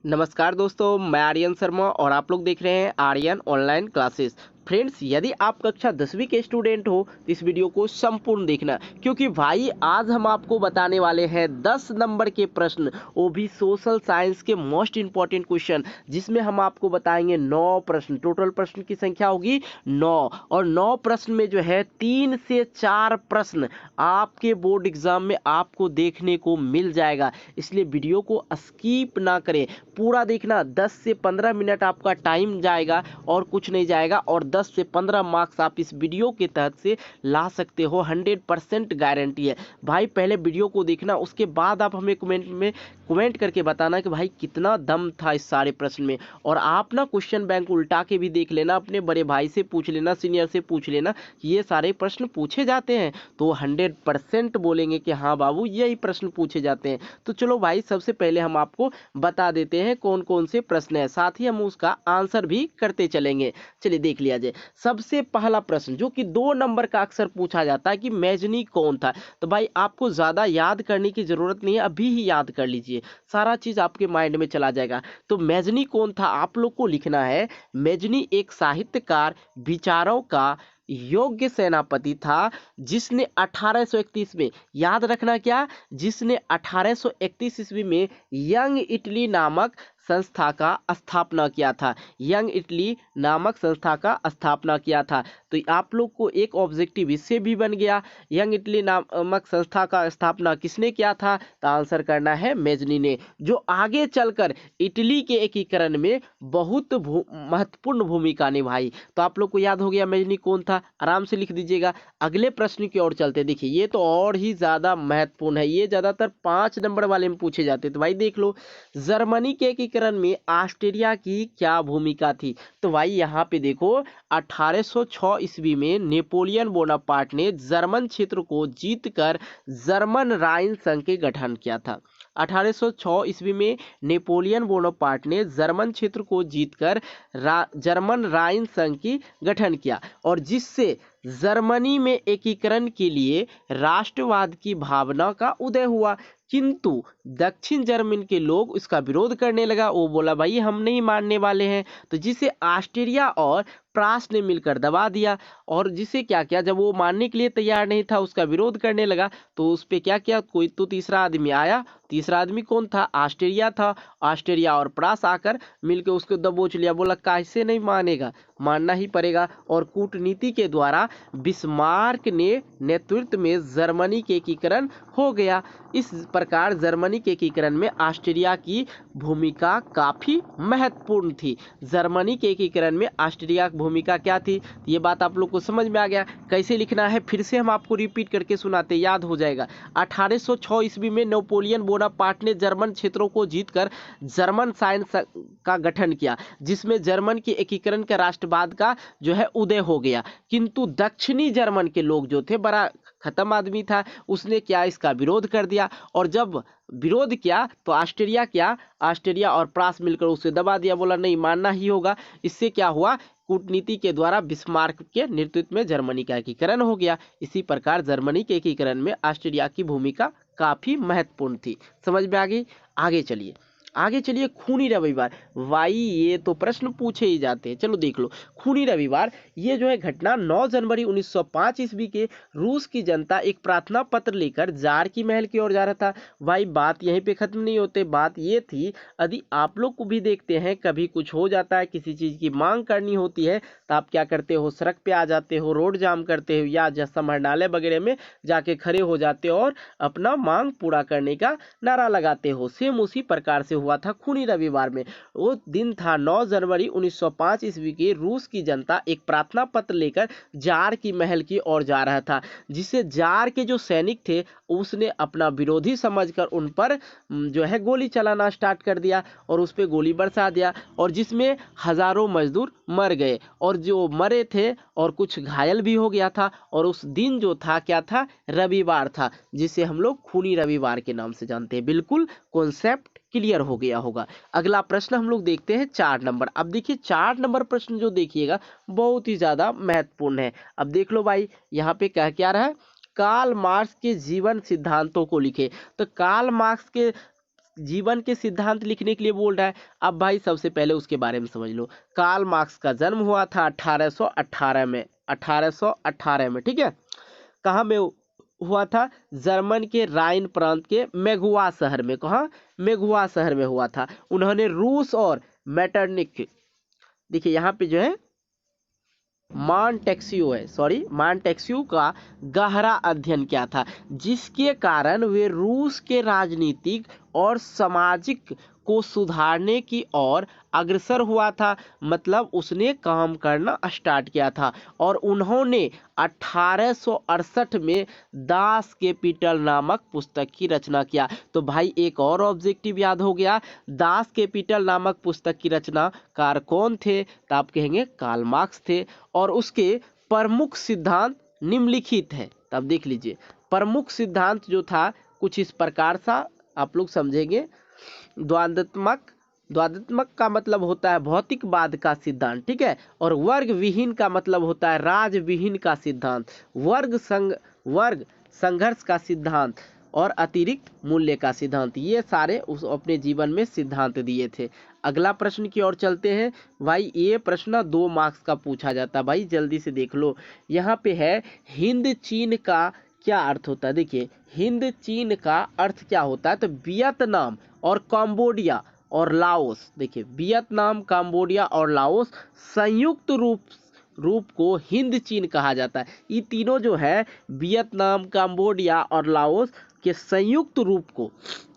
नमस्कार दोस्तों, मैं आर्यन शर्मा और आप लोग देख रहे हैं आर्यन ऑनलाइन क्लासेस। फ्रेंड्स, यदि आप कक्षा 10वीं के स्टूडेंट हो तो इस वीडियो को संपूर्ण देखना, क्योंकि भाई आज हम आपको बताने वाले हैं 10 नंबर के प्रश्न, वो भी सोशल साइंस के मोस्ट इंपॉर्टेंट क्वेश्चन, जिसमें हम आपको बताएंगे 9 प्रश्न। टोटल प्रश्न की संख्या होगी 9 और 9 प्रश्न में जो है 3 से 4 प्रश्न आपके बोर्ड एग्जाम में आपको देखने को मिल जाएगा। इसलिए वीडियो को स्किप ना करें, पूरा देखना। 10 से 15 मिनट आपका टाइम जाएगा और कुछ नहीं जाएगा, और 10 से 15 मार्क्स आप इस वीडियो के तहत से ला सकते हो। 100% गारंटी है भाई। पहले वीडियो को देखना, उसके बाद आप हमें कमेंट करके बताना कि भाई कितना दम था इस सारे प्रश्न में। और आप ना क्वेश्चन बैंक उल्टा के भी देख लेना, अपने बड़े भाई से पूछ लेना, सीनियर से पूछ लेना कि ये सारे प्रश्न पूछे जाते हैं, तो 100% बोलेंगे कि हाँ बाबू यही प्रश्न पूछे जाते हैं। तो चलो भाई, सबसे पहले हम आपको बता देते हैं कौन कौन से प्रश्न है, साथ ही हम उसका आंसर भी करते चलेंगे। चलिए देख लिया जाए। सबसे पहला प्रश्न जो कि 2 नंबर का अक्सर पूछा जाता है कि मैजनी कौन था। तो भाई आपको ज्यादा याद करने की जरूरत नहीं है, अभी ही याद कर लीजिए, सारा चीज आपके माइंड में चला जाएगा। तो मैजनी कौन था आप लोग को लिखना है। मैजनी एक साहित्यकार, विचारों का योग्य सेनापति था, जिसने 1831 में, याद रखना क्या, जिसने 1831 ईस्वी में यंग इटली नामक संस्था का स्थापना किया था। यंग इटली नामक संस्था का स्थापना किया था। तो आप लोग को एक ऑब्जेक्टिव इससे भी बन गया, यंग इटली नामक संस्था का स्थापना किसने किया था, तो आंसर करना है मैजनी ने, जो आगे चलकर इटली के एकीकरण में बहुत महत्वपूर्ण भूमिका निभाई। तो आप लोग को याद हो गया मैजनी कौन था, आराम से लिख दीजिएगा। अगले प्रश्न की ओर चलते। देखिए ये तो और ही ज्यादा महत्वपूर्ण है, ये ज्यादातर 5 नंबर वाले में पूछे जाते हैं। तो भाई देख लो, जर्मनी के एकीकरण में ऑस्ट्रिया की क्या भूमिका थी। तो भाई यहाँ पे देखो, 1806 ईस्वी में नेपोलियन बोनापार्ट ने जर्मन क्षेत्र को जीतकर जर्मन राइन संघ के गठन किया था। 1806 ईस्वी में नेपोलियन बोनापार्ट ने जर्मन क्षेत्र को जीतकर जर्मन राइन संघ की गठन किया, और जिससे जर्मनी में एकीकरण के लिए राष्ट्रवाद की भावना का उदय हुआ। किंतु दक्षिण जर्मन के लोग इसका विरोध करने लगा, वो बोला भाई हम नहीं मानने वाले हैं। तो जिसे ऑस्ट्रिया और प्रास ने मिलकर दबा दिया, और जिसे क्या किया, जब वो मानने के लिए तैयार नहीं था, उसका विरोध करने लगा, तो उस पे क्या किया, कोई तो तीसरा आदमी आया। तीसरा आदमी कौन था, ऑस्ट्रिया था। ऑस्ट्रिया और प्रास आकर मिलकर उसको दबोच लिया, बोला कैसे नहीं मानेगा, मानना ही पड़ेगा। और कूटनीति के द्वारा बिस्मार्क ने नेतृत्व में जर्मनी के एकीकरण हो गया। इस प्रकार जर्मनी के एकीकरण में ऑस्ट्रिया की भूमिका काफी महत्वपूर्ण थी। जर्मनी के एकीकरण में ऑस्ट्रिया की भूमिका क्या थी, ये बात आप लोग को समझ में आ गया। कैसे लिखना है फिर से हम आपको रिपीट करके सुनाते, याद हो जाएगा। 1806 ईस्वी में नेपोलियन बोनापार्ट ने जर्मन क्षेत्रों को जीतकर जर्मन साइंस का गठन किया, जिसमें जर्मन के एकीकरण के राष्ट्रवाद का जो है उदय हो गया। किंतु दक्षिणी जर्मन के लोग जो थे, बड़ा खत्म आदमी था, उसने क्या, इसका विरोध कर दिया। और जब विरोध किया तो ऑस्ट्रिया और प्रास मिलकर उसे दबा दिया, बोला नहीं मानना ही होगा। इससे क्या हुआ, कूटनीति के द्वारा बिस्मार्क के नेतृत्व में जर्मनी का एकीकरण हो गया। इसी प्रकार जर्मनी के एकीकरण में ऑस्ट्रिया की भूमिका काफी महत्वपूर्ण थी। समझ में आ गई। आगे चलिए खूनी रविवार। भाई ये तो प्रश्न पूछे ही जाते हैं, चलो देख लो। खूनी रविवार ये जो है घटना 9 जनवरी 1905 ईस्वी के रूस की जनता एक प्रार्थना पत्र लेकर जार की महल की ओर जा रहा था। भाई बात यहीं पे खत्म नहीं होते, बात ये थी, यदि आप लोग को भी देखते हैं कभी कुछ हो जाता है, किसी चीज की मांग करनी होती है, तो आप क्या करते हो, सड़क पे आ जाते हो, रोड जाम करते हो, या समाहरणालय वगैरह में जाके खड़े हो जाते हो और अपना मांग पूरा करने का नारा लगाते हो। सेम उसी प्रकार से हुआ था खूनी रविवार में। वो दिन था 9 जनवरी 1905 ईस्वी के, रूस की जनता एक प्रार्थना पत्र लेकर जार की महल की ओर जा रहा था, जिसे जार के जो सैनिक थे उसने अपना विरोधी समझकर उन पर जो है गोली चलाना स्टार्ट कर दिया, और उस पर गोली बरसा दिया, और जिसमें हजारों मजदूर मर गए, और जो मरे थे और कुछ घायल भी हो गया था। और उस दिन जो था क्या था, रविवार था, जिसे हम लोग खूनी रविवार के नाम से जानते हैं। बिल्कुल कॉन्सेप्ट क्लियर हो गया होगा। अगला प्रश्न हम लोग देखते हैं 4 नंबर। अब देखिए 4 नंबर प्रश्न जो देखिएगा बहुत ही ज्यादा महत्वपूर्ण है। अब देख लो भाई, यहाँ पे क्या रहा है, कार्ल मार्क्स के जीवन सिद्धांतों को लिखे। तो कार्ल मार्क्स के जीवन के सिद्धांत लिखने के लिए बोल रहा है। अब भाई सबसे पहले उसके बारे में समझ लो। कार्ल मार्क्स का जन्म हुआ था 1818 में, 1818 में, ठीक है। कहाँ में हुआ था? जर्मन के राइन प्रांत के मेघुआ शहर में। कहाँ? मेघुआ शहर में हुआ था। उन्होंने रूस और मैटरनिक, देखिए यहाँ पे जो है मांटेक्स्यू का गहरा अध्ययन किया था, जिसके कारण वे रूस के राजनीतिक और सामाजिक को सुधारने की ओर अग्रसर हुआ था। मतलब उसने काम करना स्टार्ट किया था और उन्होंने 1868 में दास कैपिटल नामक पुस्तक की रचना किया। तो भाई एक और ऑब्जेक्टिव याद हो गया, दास कैपिटल नामक पुस्तक की रचनाकार कौन थे? तो आप कहेंगे कार्ल मार्क्स थे। और उसके प्रमुख सिद्धांत निम्नलिखित है। तब देख लीजिए, प्रमुख सिद्धांत जो था कुछ इस प्रकार सा आप लोग समझेंगे। द्वंद्वात्मक का मतलब होता है भौतिकवाद का सिद्धांत, ठीक है। और वर्ग विहीन का मतलब होता है राज विहीन का सिद्धांत, वर्ग संघर्ष का सिद्धांत और अतिरिक्त मूल्य का सिद्धांत। ये सारे उस अपने जीवन में सिद्धांत दिए थे। अगला प्रश्न की ओर चलते हैं। भाई ये प्रश्न 2 मार्क्स का पूछा जाता है, भाई जल्दी से देख लो। यहाँ पे है हिंद चीन का क्या अर्थ होता है? देखिए हिंद चीन का अर्थ क्या होता है? तो वियतनाम और कंबोडिया और लाओस, देखिए वियतनाम, कंबोडिया और लाओस संयुक्त रूप को हिंद चीन कहा जाता है। ये तीनों जो है वियतनाम, कंबोडिया और लाओस के संयुक्त रूप को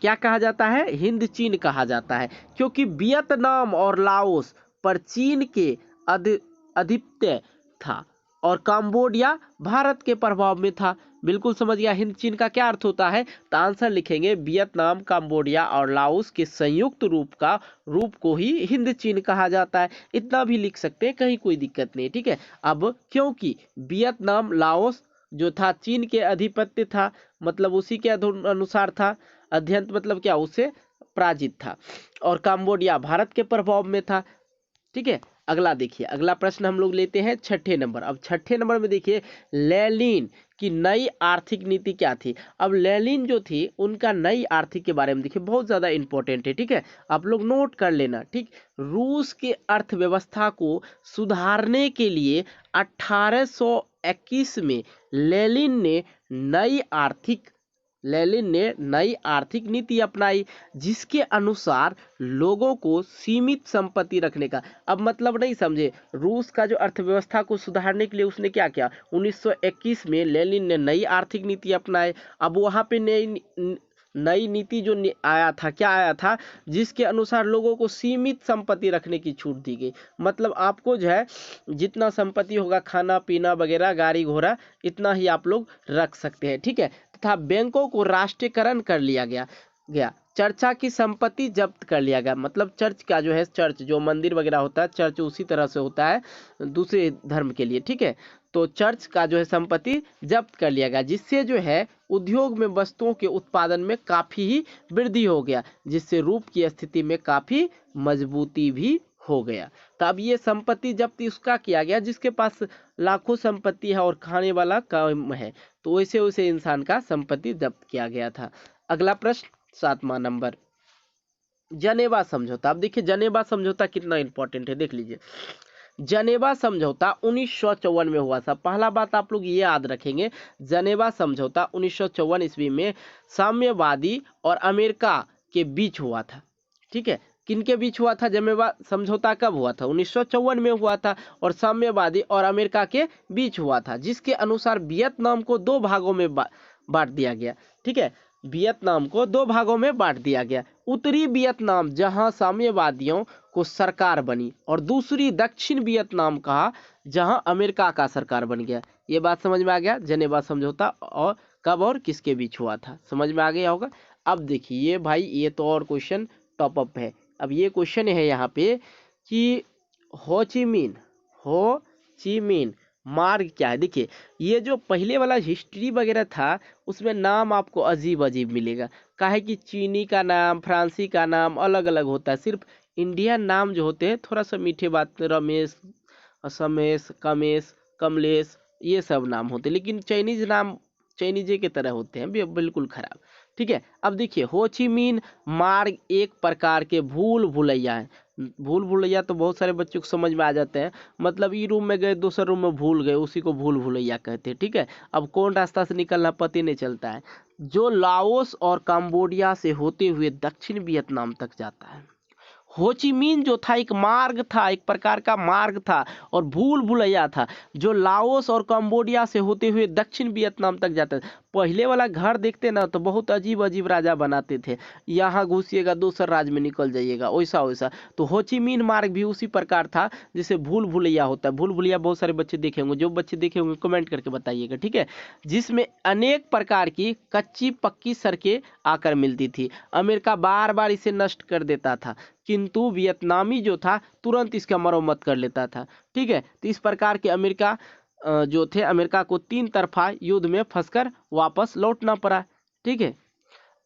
क्या कहा जाता है? हिंद चीन कहा जाता है। क्योंकि वियतनाम और लाओस पर चीन के आधिपत्य था और कंबोडिया भारत के प्रभाव में था। बिल्कुल समझ गया हिंद चीन का क्या अर्थ होता है? तो आंसर लिखेंगे वियतनाम, कंबोडिया और लाओस के संयुक्त रूप को ही हिंद चीन कहा जाता है। इतना भी लिख सकते हैं, कहीं कोई दिक्कत नहीं, ठीक है। अब क्योंकि वियतनाम, लाओस जो था चीन के अधिपत्य था, मतलब उसी के अनुसार था, अध्ययन मतलब क्या, उससे पराजित था। और कंबोडिया भारत के प्रभाव में था, ठीक है। अगला देखिए, अगला प्रश्न हम लोग लेते हैं 6ठे नंबर। अब 6ठे नंबर में देखिए लेनिन की नई आर्थिक नीति क्या थी? अब लेनिन जो थी उनका नई आर्थिक के बारे में देखिए, बहुत ज्यादा इंपॉर्टेंट है, ठीक है। आप लोग नोट कर लेना, ठीक। रूस के अर्थव्यवस्था को सुधारने के लिए 1821 में लेनिन ने नई आर्थिक नीति अपनाई, जिसके अनुसार लोगों को सीमित संपत्ति रखने का, अब मतलब नहीं समझे, रूस का जो अर्थव्यवस्था को सुधारने के लिए उसने क्या किया? 1921 में लेनिन ने नई आर्थिक नीति अपनाई। अब वहां पे नई नीति जो आया था, क्या आया था? जिसके अनुसार लोगों को सीमित संपत्ति रखने की छूट दी गई। मतलब आपको जो है जितना संपत्ति होगा, खाना पीना वगैरह, गाड़ी घोड़ा, इतना ही आप लोग रख सकते हैं, ठीक है। तथा बैंकों को राष्ट्रीयकरण कर लिया गया। चर्चा की संपत्ति जब्त कर लिया गया। मतलब चर्च का जो है, चर्च जो मंदिर वगैरह होता है, चर्च उसी तरह से होता है दूसरे धर्म के लिए, ठीक है। तो चर्च का जो है संपत्ति जब्त कर लिया गया, जिससे जो है उद्योग में वस्तुओं के उत्पादन में काफी ही वृद्धि हो गया, जिससे रूप की स्थिति में काफी मजबूती भी हो गया। तो अब ये संपत्ति जब्त उसका किया गया जिसके पास लाखों संपत्ति है और खाने वाला कम है, तो वैसे वैसे इंसान का संपत्ति जब्त किया गया था। अगला प्रश्न 7वां नंबर, जनेवा समझौता। अब देखिए जनेवा समझौता कितना इंपॉर्टेंट है, देख लीजिए। जनेवा समझौता 1954 में हुआ था। पहला बात आप लोग ये याद रखेंगे, जनेवा समझौता 1954 ईस्वी में साम्यवादी और अमेरिका के बीच हुआ था, ठीक है। किनके बीच हुआ था? जनेवा समझौता कब हुआ था? 1954 में हुआ था और साम्यवादी और अमेरिका के बीच हुआ था, जिसके अनुसार वियतनाम को 2 भागों में बांट दिया गया, ठीक है। वियतनाम को 2 भागों में बांट दिया गया। उत्तरी वियतनाम जहां साम्यवादियों को सरकार बनी, और दूसरी दक्षिण वियतनाम का जहां अमेरिका का सरकार बन गया। ये बात समझ में आ गया? जनेवा समझौता और कब और किसके बीच हुआ था, समझ में आ गया होगा। अब देखिए भाई, ये तो और क्वेश्चन टॉप अप है। अब ये क्वेश्चन है यहाँ पे कि हो ची मिन मार्ग क्या है? देखिए ये जो पहले वाला हिस्ट्री वगैरह था उसमें नाम आपको अजीब अजीब मिलेगा, काहे कि चीनी का नाम, फ्रांसी का नाम अलग अलग होता है। सिर्फ इंडियन नाम जो होते हैं थोड़ा सा मीठे बात, रमेश, समेश, कमेश, कमलेश, ये सब नाम होते हैं, लेकिन चाइनीज नाम चाइनीजे की तरह होते हैं, बिल्कुल खराब। ठीक है। अब देखिए हो ची मिन मार्ग एक प्रकार के भूल भुलैया है। भूल भुलैया तो बहुत सारे बच्चों को समझ में आ जाते हैं, मतलब ई रूम में गए दूसरे रूम में भूल गए, उसी को भूल भुलैया कहते हैं। ठीक है। अब कौन रास्ता से निकलना पता ही नहीं चलता है। जो लाओस और कंबोडिया से होते हुए दक्षिण वियतनाम तक जाता है। होचिमिन जो था एक मार्ग था, एक प्रकार का मार्ग था, और भूल भुलैया था जो लाओस और कंबोडिया से होते हुए दक्षिण वियतनाम तक जाता था। पहले वाला घर देखते ना तो बहुत अजीब अजीब राजा बनाते थे, यहाँ घुसिएगा दूसरे राज्य में निकल जाइएगा, वैसा वैसा। तो होचिमिन मार्ग भी उसी प्रकार था जैसे भूल भुलैया होता है। भूल भुलैया बहुत सारे बच्चे देखे होंगे, जो बच्चे देखे होंगे कमेंट करके बताइएगा। ठीक है। जिसमें अनेक प्रकार की कच्ची पक्की सड़कें आकर मिलती थी। अमेरिका बार बार इसे नष्ट कर देता था, किंतु वियतनामी जो था तुरंत इसका मरम्मत कर लेता था। ठीक है। तो इस प्रकार के अमेरिका जो थे, अमेरिका को 3 तरफा युद्ध में फंसकर वापस लौटना पड़ा। ठीक है।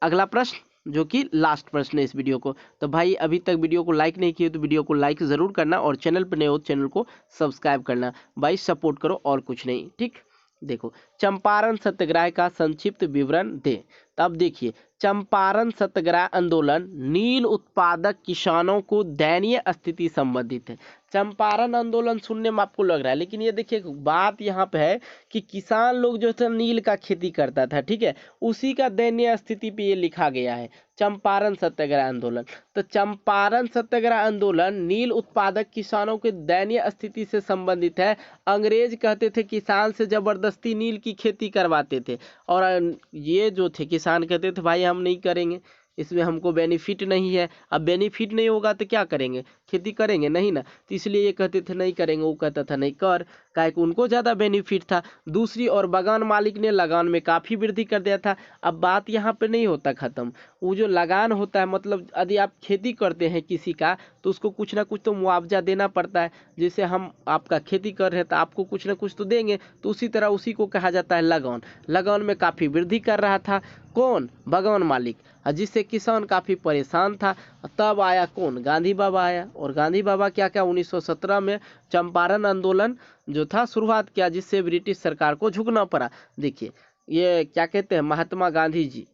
अगला प्रश्न जो कि लास्ट प्रश्न है इस वीडियो को। तो भाई अभी तक वीडियो को लाइक नहीं किए तो वीडियो को लाइक जरूर करना, और चैनल पर नए हो तो चैनल को सब्सक्राइब करना। भाई सपोर्ट करो और कुछ नहीं। ठीक। देखो, चंपारण सत्याग्रह का संक्षिप्त विवरण दे। तब देखिए, चंपारण सत्याग्रह आंदोलन नील उत्पादक किसानों को दयनीय स्थिति संबंधित है। चंपारण आंदोलन सुनने में आपको लग रहा है, लेकिन ये देखिए बात यहाँ पे है कि किसान लोग जो था नील का खेती करता था। ठीक है। उसी का दयनीय स्थिति पे ये लिखा गया है, चंपारण सत्याग्रह आंदोलन। तो चंपारण सत्याग्रह आंदोलन नील उत्पादक किसानों के दयनीय स्थिति से संबंधित है। अंग्रेज कहते थे किसान से जबरदस्ती नील की खेती करवाते थे, और ये जो थे किसान कहते थे भाई हम नहीं करेंगे, इसमें हमको बेनिफिट नहीं है। अब बेनिफिट नहीं होगा तो क्या करेंगे, खेती करेंगे नहीं ना। तो इसलिए ये कहते थे नहीं करेंगे, वो कहता था नहीं कर, काहे कि उनको ज़्यादा बेनिफिट था। दूसरी और बागान मालिक ने लगान में काफ़ी वृद्धि कर दिया था। अब बात यहाँ पे नहीं होता ख़त्म, वो जो लगान होता है, मतलब यदि आप खेती करते हैं किसी का तो उसको कुछ ना कुछ तो मुआवजा देना पड़ता है। जैसे हम आपका खेती कर रहे हैं तो आपको कुछ ना कुछ तो देंगे, तो उसी तरह उसी को कहा जाता है लगान। लगान में काफ़ी वृद्धि कर रहा था कौन, बागान मालिक, जिससे किसान काफ़ी परेशान था। तब आया कौन, गांधी बाबा आया, और गांधी बाबा क्या क्या 1917 में चंपारण आंदोलन जो था शुरुआत किया, जिससे ब्रिटिश सरकार को झुकना पड़ा। देखिए ये क्या कहते हैं, महात्मा गांधी जी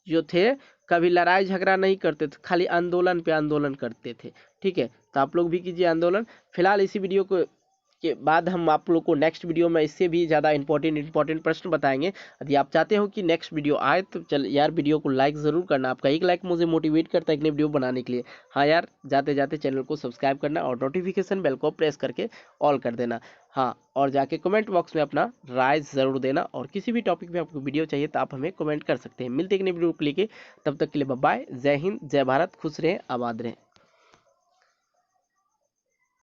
जो थे कभी लड़ाई झगड़ा नहीं करते थे, खाली आंदोलन पे आंदोलन करते थे। ठीक है। तो आप लोग भी कीजिए आंदोलन। फिलहाल इसी वीडियो को के बाद हम आप लोग को नेक्स्ट वीडियो में इससे भी ज़्यादा इंपॉर्टेंट प्रश्न बताएंगे। यदि आप चाहते हो कि नेक्स्ट वीडियो आए तो चल यार वीडियो को लाइक ज़रूर करना, आपका एक लाइक मुझे मोटिवेट करता है एक नई वीडियो बनाने के लिए। हाँ यार, जाते जाते चैनल को सब्सक्राइब करना और नोटिफिकेशन बेल को प्रेस करके ऑल कर देना। हाँ, और जाके कमेंट बॉक्स में अपना राय ज़रूर देना, और किसी भी टॉपिक पे आपको वीडियो चाहिए तो आप हमें कमेंट कर सकते हैं। मिलते हैं एक नई वीडियो को लेके, तब तक के लिए बाय बाय। जय हिंद, जय भारत, खुश रहें, आबाद रहें।